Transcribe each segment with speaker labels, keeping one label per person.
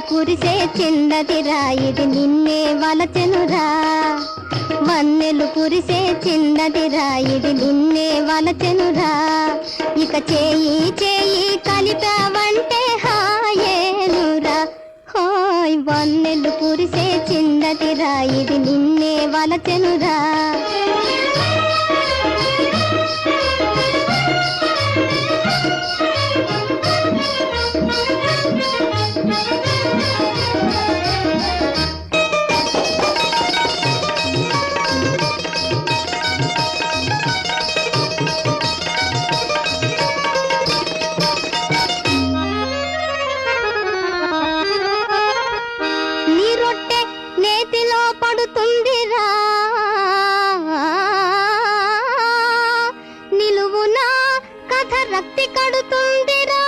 Speaker 1: కురిసే చిన్నదిరా ఇది నిన్నే వలచెనురా వన్నెలు కురిసే చిన్నదిరా ఇది నిన్నే వలచెనురా ఇక చేయి చేయి కలిపావంటే హాయేనురా హోయ్ వన్నెలు కురిసే చిన్నదిరా ఇది నిన్నే వలచెనురా పడుతుందిరా నిలువున కథ రక్తి కడుతుందిరా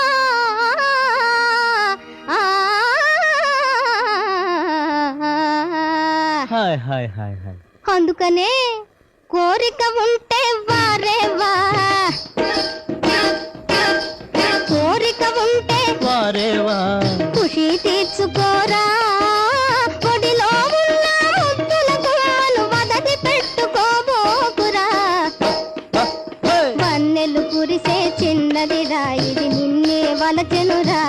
Speaker 2: హాయ్ హాయ్ హాయ్ హాయ్
Speaker 1: అందుకనే కోరిక ఉంటే వారేవా కోరిక ఉంటే
Speaker 2: వారేవా
Speaker 1: ఖుషి తీర్చుకోరా వన్నెలు కురిసే చిన్నదిరా ఇది నిన్నే వలచెనురా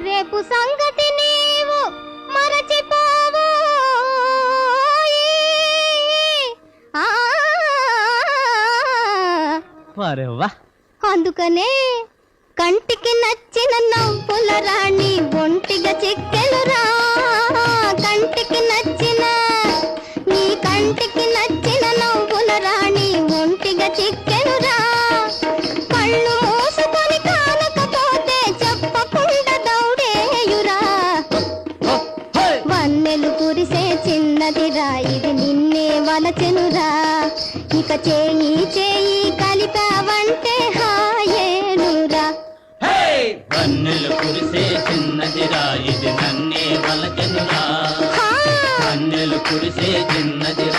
Speaker 1: రేపు సంగతి నీవు మరచిపోవు అందుకనే కంటికి నచ్చిన నవ్వుల రాణి ఒంటిగా చిక్కెలురా కంటికి నచ్చిన నీ కంటికి నచ్చిన నవ్వుల రాణి ఒంటిగా చిక్కెలురా కళ్ళు మూసుకొని కానకపోతే చెప్పకుండా దౌడేయురా వన్నెలు కురిసే చిన్నదిరా ఇది నిన్నే వలచెనురా ఇక చేయి చేయి కలిపావంటే హాయేనురా
Speaker 2: వన్నెలు కురిసే చిన్నదిరా ఇది నన్నే వలచెనురా వన్నెలు కురిసే చిన్నదిరా